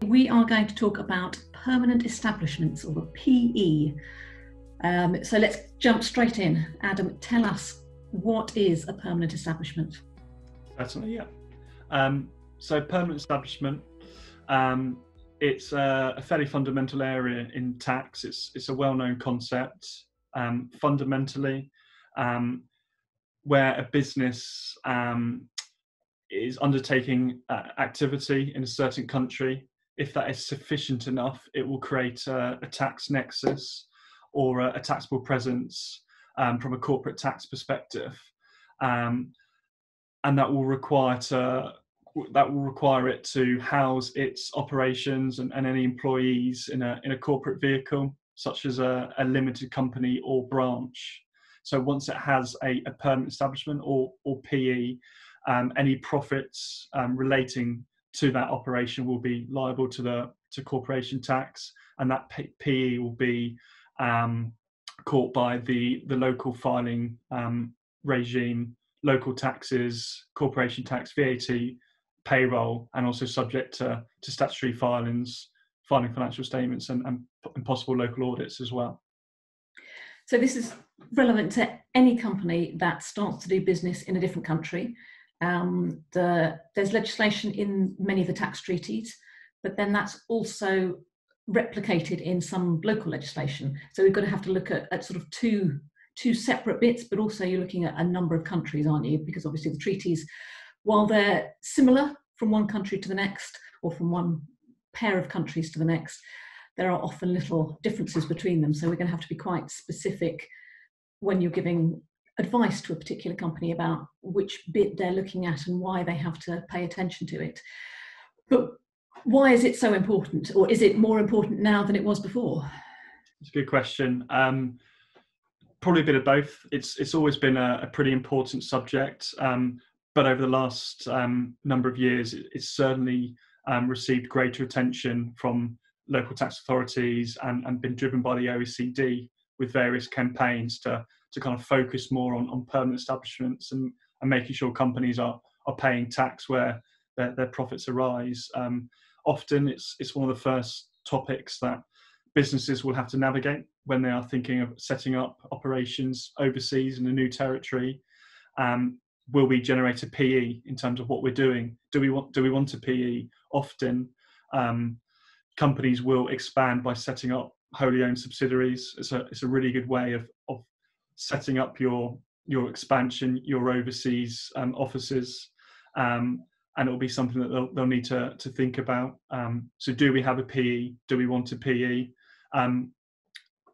we are going to talk about permanent establishments, or the PE. So let's jump straight in. Adam, tell us, what is a permanent establishment? Certainly, yeah. So permanent establishment, it's a fairly fundamental area in tax. It's a well-known concept. Fundamentally, where a business is undertaking activity in a certain country, if that is sufficient enough, it will create a tax nexus or a taxable presence from a corporate tax perspective, and that will require it to house its operations and any employees in a corporate vehicle, such as a limited company or branch. So once it has a permanent establishment or PE, any profits relating to that operation will be liable to corporation tax, and that PE will be caught by the local filing regime, local taxes, corporation tax, VAT, payroll, and also subject to statutory filing financial statements and possible local audits as well. So this is relevant to any company that starts to do business in a different country. There's legislation in many of the tax treaties, but then that's also replicated in some local legislation. So we've got to have to look at sort of two separate bits, but also you're looking at a number of countries, aren't you? Because obviously the treaties, while they're similar from one country to the next, or from one pair of countries to the next, there are often little differences between them. So we're going to have to be quite specific when you're giving advice to a particular company about which bit they're looking at and why they have to pay attention to it. But why is it so important, or is it more important now than it was before? It's a good question. Probably a bit of both. It's always been a pretty important subject, but over the last number of years, it's certainly received greater attention from local tax authorities and been driven by the OECD with various campaigns to kind of focus more on permanent establishments and making sure companies are paying tax where their profits arise. Often it's one of the first topics that businesses will have to navigate when they are thinking of setting up operations overseas in a new territory. Will we generate a PE in terms of what we're doing? Do we want a PE? Often companies will expand by setting up wholly owned subsidiaries. It's a really good way of setting up your expansion, your overseas offices, and it will be something that they'll need to think about. So do we have a PE? Do we want a PE?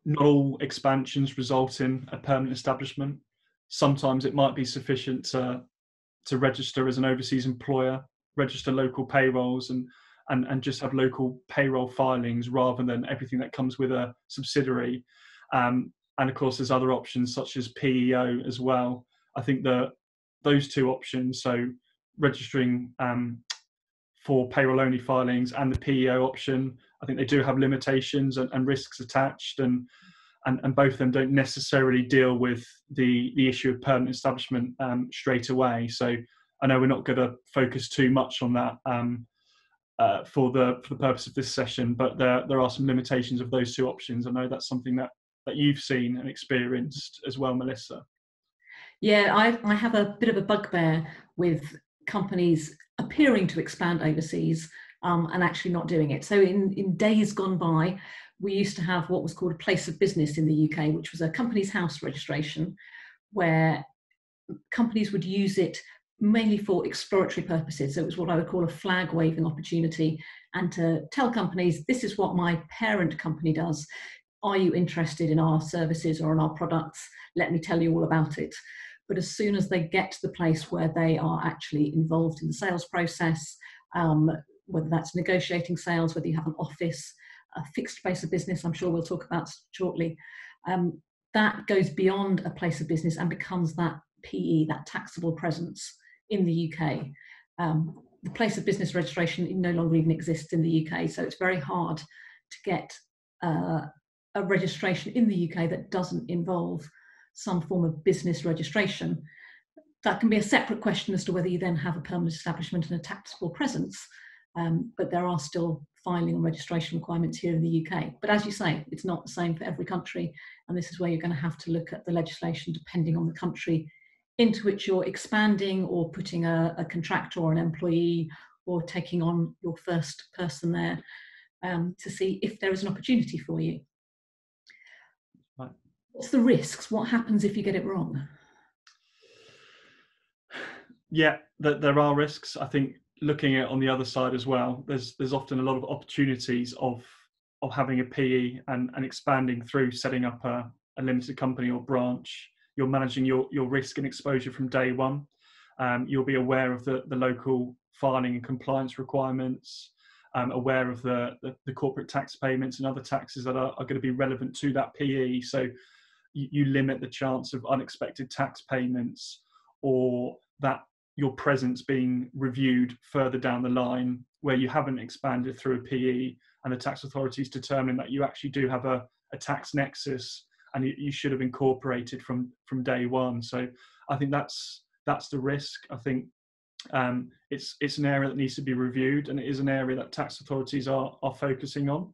Not all expansions result in a permanent establishment. Sometimes it might be sufficient to register as an overseas employer, register local payrolls, and just have local payroll filings rather than everything that comes with a subsidiary. And of course, there's other options such as PEO as well. I think that those two options, so registering for payroll only filings and the PEO option, I think they do have limitations and risks attached, and both of them don't necessarily deal with the issue of permanent establishment straight away. So I know we're not going to focus too much on that for the purpose of this session, but there are some limitations of those two options. I know that's something that you've seen and experienced as well, Melissa. Yeah, I have a bit of a bugbear with companies appearing to expand overseas and actually not doing it. So in days gone by, we used to have what was called a place of business in the UK, which was a company's house registration, where companies would use it mainly for exploratory purposes. So it was what I would call a flag waving opportunity, and to tell companies, this is what my parent company does. Are you interested in our services or in our products? Let me tell you all about it. But as soon as they get to the place where they are actually involved in the sales process, whether that's negotiating sales, whether you have an office, a fixed place of business, I'm sure we'll talk about shortly, that goes beyond a place of business and becomes that PE, that taxable presence in the UK. The place of business registration no longer even exists in the UK, so it's very hard to get a registration in the UK that doesn't involve some form of business registration. That can be a separate question as to whether you then have a permanent establishment and a taxable presence. but there are still filing and registration requirements here in the UK. But as you say, it's not the same for every country, and this is where you're going to have to look at the legislation depending on the country into which you're expanding, or putting a contractor or an employee, or taking on your first person there, to see if there is an opportunity for you. Right. What's the risks? What happens if you get it wrong? Yeah, there are risks. I think looking at on the other side as well, there's often a lot of opportunities of having a PE and expanding through setting up a limited company or branch. You're managing your risk and exposure from day one. You'll be aware of the local filing and compliance requirements, aware of the corporate tax payments and other taxes that are going to be relevant to that PE. So you limit the chance of unexpected tax payments, or that your presence being reviewed further down the line where you haven't expanded through a PE and the tax authorities determine that you actually do have a tax nexus and you should have incorporated from day one. So I think that's the risk. I think it's an area that needs to be reviewed, and it is an area that tax authorities are focusing on.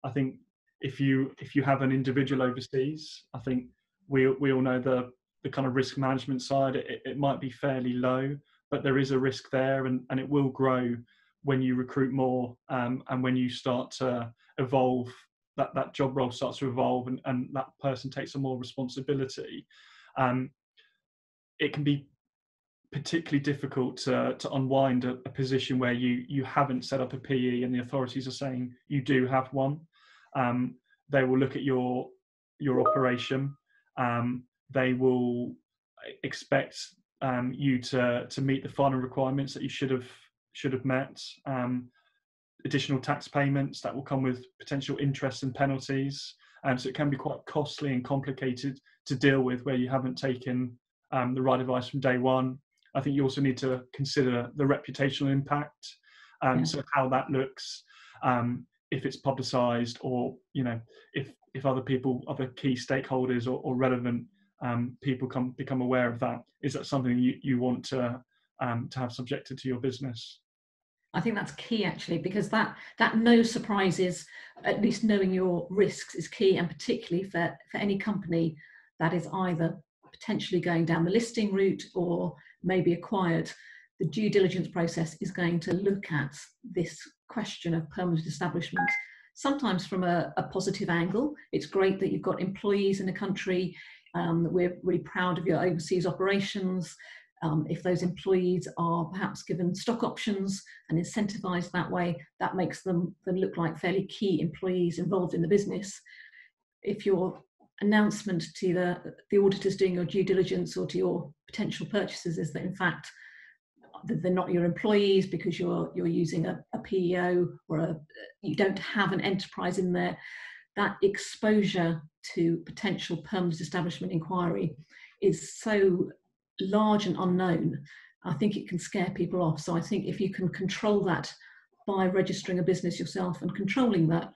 I think if you have an individual overseas, I think we all know the kind of risk management side, it might be fairly low, but there is a risk there, and it will grow when you recruit more, and when you start to evolve, that job role starts to evolve, and that person takes on more responsibility. It can be particularly difficult to unwind a position where you haven't set up a PE and the authorities are saying you do have one. They will look at your operation. They will expect you to meet the final requirements that you should have met. Additional tax payments that will come with potential interest and penalties. So it can be quite costly and complicated to deal with where you haven't taken the right advice from day one. I think you also need to consider the reputational impact. So how that looks, if it's publicised, or if other key stakeholders or relevant people become aware of that. Is that something you want to have subjected to your business? I think that's key, actually, because that no surprises, at least knowing your risks, is key, and particularly for any company that is either potentially going down the listing route or maybe acquired. The due diligence process is going to look at this question of permanent establishment, sometimes from a positive angle. It's great that you've got employees in a country. We're really proud of your overseas operations. If those employees are perhaps given stock options and incentivized that way, that makes them look like fairly key employees involved in the business. If your announcement to the auditors doing your due diligence or to your potential purchasers is that in fact they're not your employees because you're using a PEO, or you don't have an enterprise in there, that exposure to potential permanent establishment inquiry is so large and unknown. I think it can scare people off. So I think if you can control that by registering a business yourself and controlling that,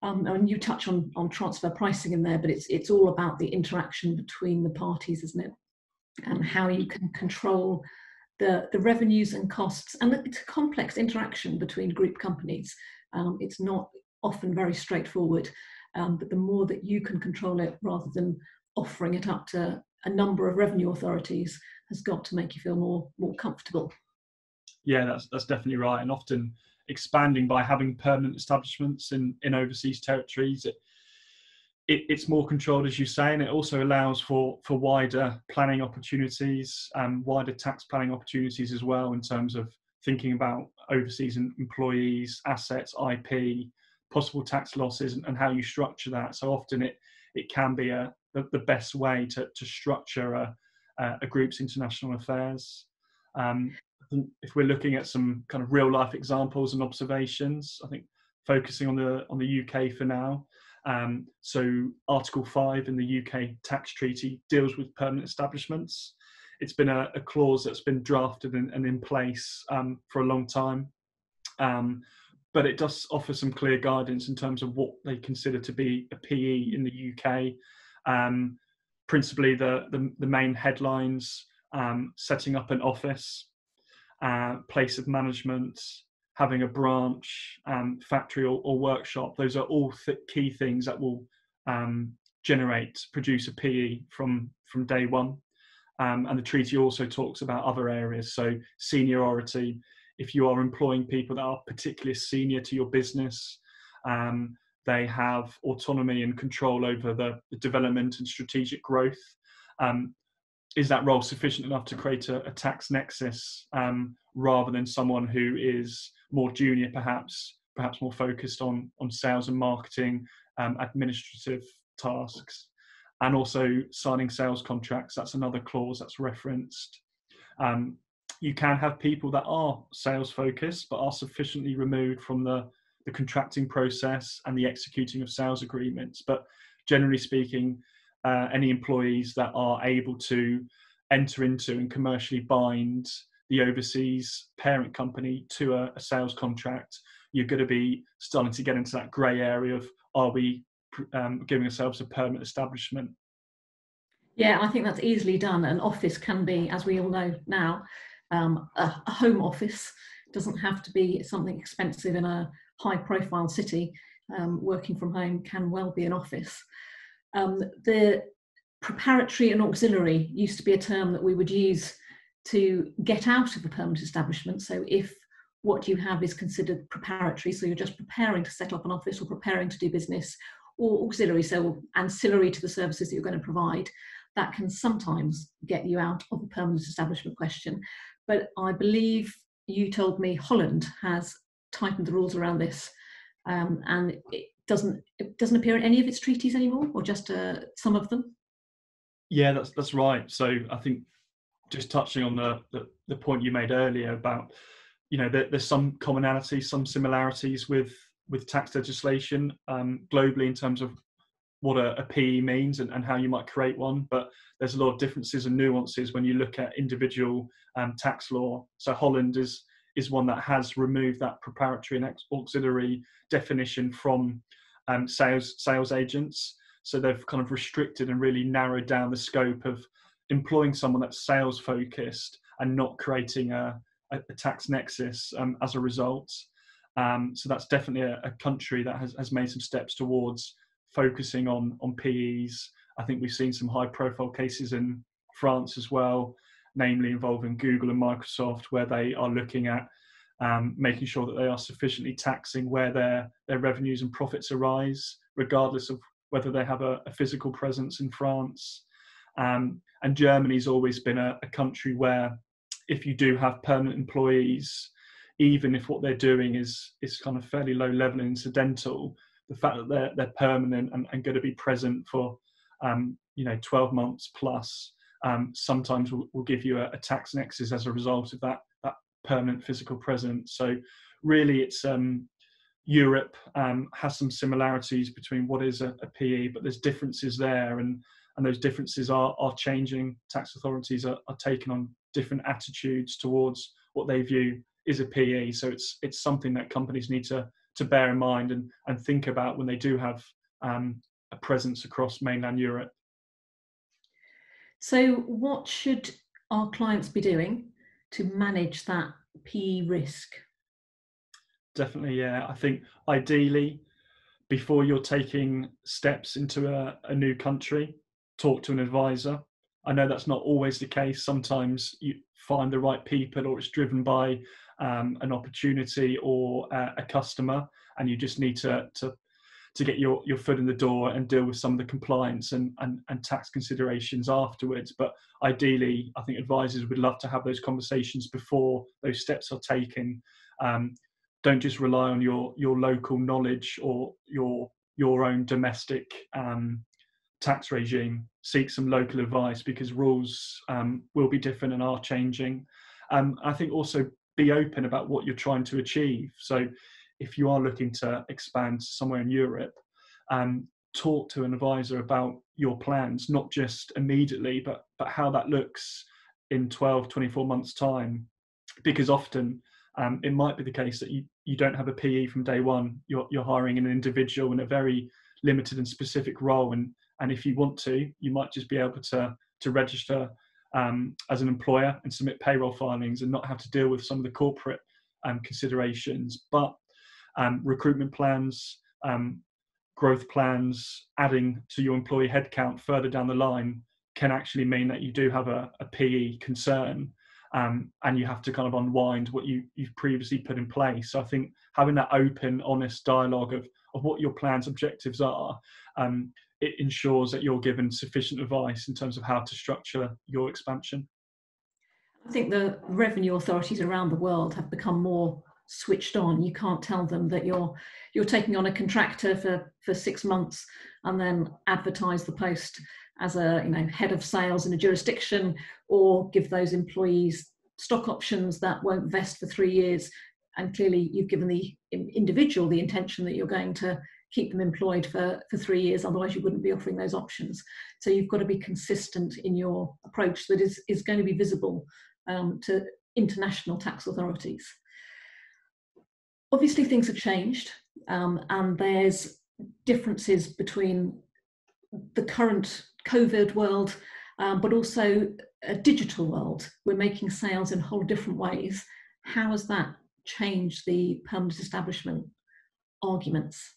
and you touch on transfer pricing in there, but it's all about the interaction between the parties, isn't it? And how you can control the revenues and costs. And it's a complex interaction between group companies. It's not often very straightforward, but the more that you can control it rather than offering it up to a number of revenue authorities has got to make you feel more comfortable. Yeah, that's definitely right. And often expanding by having permanent establishments in overseas territories, it's more controlled, as you say, and it also allows for wider planning opportunities, wider tax planning opportunities as well, in terms of thinking about overseas employees, assets, IP, possible tax losses, and how you structure that. So often it can be the best way to structure a group's international affairs. I think if we're looking at some kind of real life examples and observations, I think focusing on the UK for now. So Article 5 in the UK tax treaty deals with permanent establishments. It's been a clause that's been drafted and in place for a long time. But it does offer some clear guidance in terms of what they consider to be a PE in the UK. Principally the main headlines, setting up an office, place of management, having a branch, factory or workshop. Those are all key things that will produce a PE from day one. And the treaty also talks about other areas. So seniority, if you are employing people that are particularly senior to your business, they have autonomy and control over the development and strategic growth. Is that role sufficient enough to create a tax nexus, rather than someone who is more junior, perhaps more focused on sales and marketing, administrative tasks? And also signing sales contracts, that's another clause that's referenced. You can have people that are sales focused but are sufficiently removed from the contracting process and the executing of sales agreements. But generally speaking, any employees that are able to enter into and commercially bind the overseas parent company to a sales contract, you're going to be starting to get into that grey area of, are we giving ourselves a permanent establishment? Yeah, I think that's easily done. An office can be, as we all know now, a home office. It doesn't have to be something expensive in a high-profile city. Working from home can well be an office. The preparatory and auxiliary used to be a term that we would use to get out of a permanent establishment. So if what you have is considered preparatory, so you're just preparing to set up an office or preparing to do business, or auxiliary, so ancillary to the services that you're going to provide, that can sometimes get you out of the permanent establishment question. But I believe you told me Holland has tightened the rules around this, and it doesn't appear in any of its treaties anymore, or just some of them. Yeah, that's right. So I think just touching on the point you made earlier about, there's some commonalities, some similarities with tax legislation globally in terms of what a PE means and how you might create one, but there's a lot of differences and nuances when you look at individual tax law. So Holland is one that has removed that preparatory and auxiliary definition from sales agents. So they've kind of restricted and really narrowed down the scope of employing someone that's sales focused and not creating a tax nexus as a result. So that's definitely a country that has made some steps towards focusing on PEs. I think we've seen some high profile cases in France as well, namely involving Google and Microsoft, where they are looking at making sure that they are sufficiently taxing where their revenues and profits arise, regardless of whether they have a physical presence in France. And Germany's always been a country where if you do have permanent employees, even if what they're doing is kind of fairly low level and incidental, the fact that they're permanent and going to be present for 12 months plus, sometimes will give you a tax nexus as a result of that permanent physical presence. So really it's Europe has some similarities between what is a PE, but there's differences there, and those differences are changing. Tax authorities are taking on different attitudes towards what they view is a PE. So it's something that companies need to bear in mind and think about when they do have a presence across mainland Europe. So what should our clients be doing to manage that PE risk? Definitely, yeah. I think ideally, before you're taking steps into a new country, talk to an advisor. I know that's not always the case. Sometimes you find the right people, or it's driven by an opportunity or a customer, and you just need to get your foot in the door and deal with some of the compliance and tax considerations afterwards. But ideally, I think advisors would love to have those conversations before those steps are taken. Don't just rely on your local knowledge or your own domestic tax regime. Seek some local advice, because rules will be different and are changing. I think also be open about what you're trying to achieve. So if you are looking to expand somewhere in Europe, talk to an advisor about your plans, not just immediately, but how that looks in 12, 24 months time. Because often it might be the case that you don't have a PE from day one. You're hiring an individual in a very limited and specific role, and if you want to, you might just be able to register as an employer and submit payroll filings and not have to deal with some of the corporate considerations, but recruitment plans, growth plans, adding to your employee headcount further down the line can actually mean that you do have a PE concern, and you have to kind of unwind what you've previously put in place. So I think having that open, honest dialogue of what your plan's objectives are, it ensures that you're given sufficient advice in terms of how to structure your expansion. I think the revenue authorities around the world have become more switched on. You can't tell them that you're taking on a contractor for 6 months and then advertise the post as a head of sales in a jurisdiction, or give those employees stock options that won't vest for 3 years. And clearly you've given the individual the intention that you're going to keep them employed for 3 years, otherwise you wouldn't be offering those options. So you've got to be consistent in your approach that is going to be visible to international tax authorities. Obviously things have changed, and there's differences between the current COVID world, but also a digital world. We're making sales in whole different ways. How has that changed the permanent establishment arguments?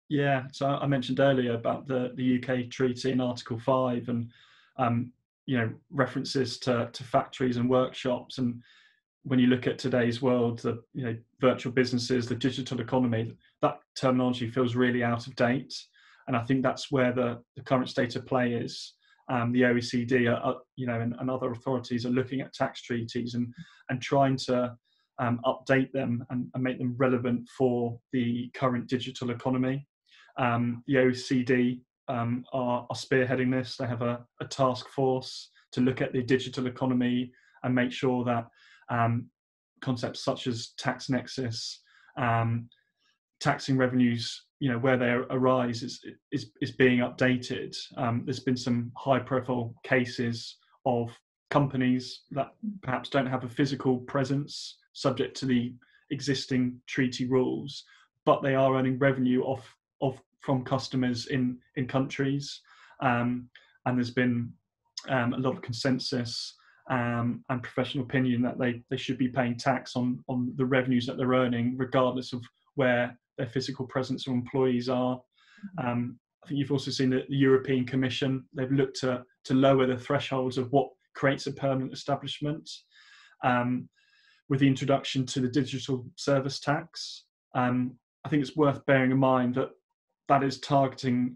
Yeah, so I mentioned earlier about the UK Treaty in Article 5, and references to factories and workshops. And when you look at today's world, the virtual businesses, the digital economy, that terminology feels really out of date. And I think that's where the current state of play is. The OECD and other authorities are looking at tax treaties and trying to update them and make them relevant for the current digital economy. The OECD are spearheading this. They have a task force to look at the digital economy and make sure that concepts such as tax nexus, taxing revenues, where they arise, is being updated. There's been some high-profile cases of companies that perhaps don't have a physical presence subject to the existing treaty rules, but they are earning revenue from customers in countries, and there's been a lot of consensus and professional opinion that they should be paying tax on the revenues that they're earning, regardless of where their physical presence or employees are. I think you've also seen that the European Commission, they've looked to lower the thresholds of what creates a permanent establishment, with the introduction to the digital service tax. I think it's worth bearing in mind that is targeting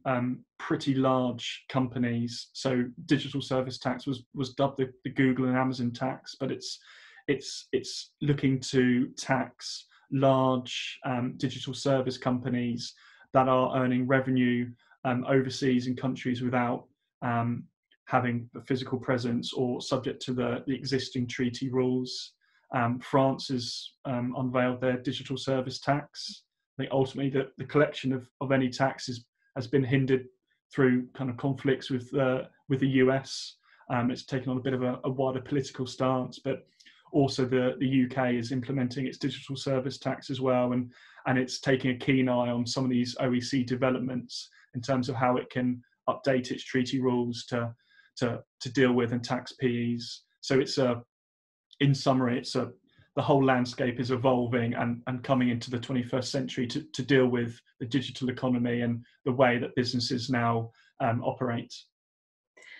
pretty large companies. So digital service tax was dubbed the Google and Amazon tax, but it's looking to tax large digital service companies that are earning revenue overseas in countries without having a physical presence or subject to the existing treaty rules. France has unveiled their digital service tax. I think ultimately the collection of any tax has been hindered through kind of conflicts with the US. It's taken on a bit of a wider political stance, but also the UK is implementing its digital service tax as well, and it's taking a keen eye on some of these OEC developments in terms of how it can update its treaty rules to deal with and tax PEs. So in summary, the whole landscape is evolving and coming into the 21st century to deal with the digital economy and the way that businesses now operate.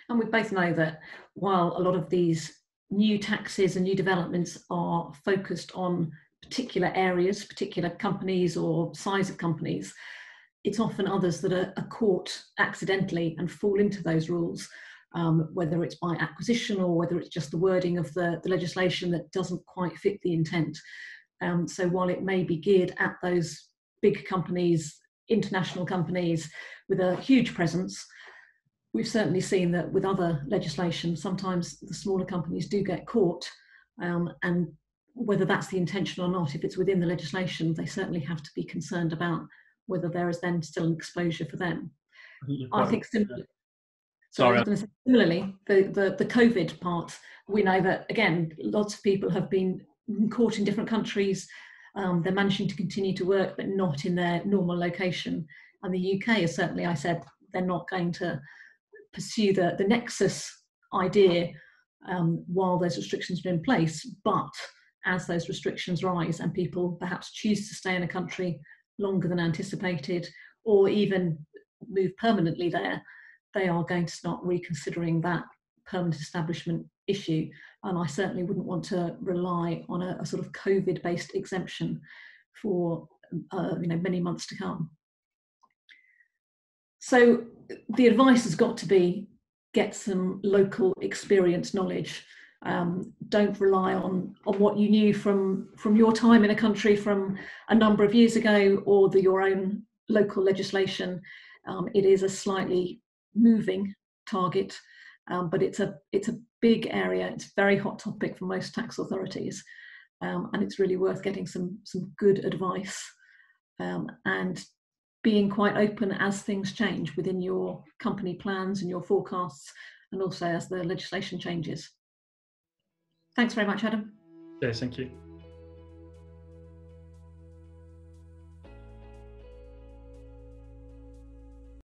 And we both know that while a lot of these new taxes and new developments are focused on particular areas, particular companies or size of companies, it's often others that are caught accidentally and fall into those rules. Whether it's by acquisition or whether it's just the wording of the legislation that doesn't quite fit the intent. So while it may be geared at those big companies, international companies with a huge presence, we've certainly seen that with other legislation, sometimes the smaller companies do get caught, and whether that's the intention or not, if it's within the legislation, they certainly have to be concerned about whether there is then still an exposure for them. I think similarly, Sorry. I was going to say, similarly, the COVID part, we know that, again, lots of people have been caught in different countries. They're managing to continue to work, but not in their normal location. And the UK is certainly, I said, they're not going to pursue the nexus idea while those restrictions are in place, but as those restrictions rise and people perhaps choose to stay in a country longer than anticipated, or even move permanently there, they are going to start reconsidering that permanent establishment issue. And I certainly wouldn't want to rely on a sort of COVID-based exemption for many months to come. So the advice has got to be, get some local experience knowledge. Don't rely on what you knew from your time in a country from a number of years ago, or your own local legislation. It is a slightly moving target, but it's a big area. It's a very hot topic for most tax authorities, and it's really worth getting some good advice, and being quite open as things change within your company plans and your forecasts, and also as the legislation changes. Thanks very much, Adam. Yes, thank you.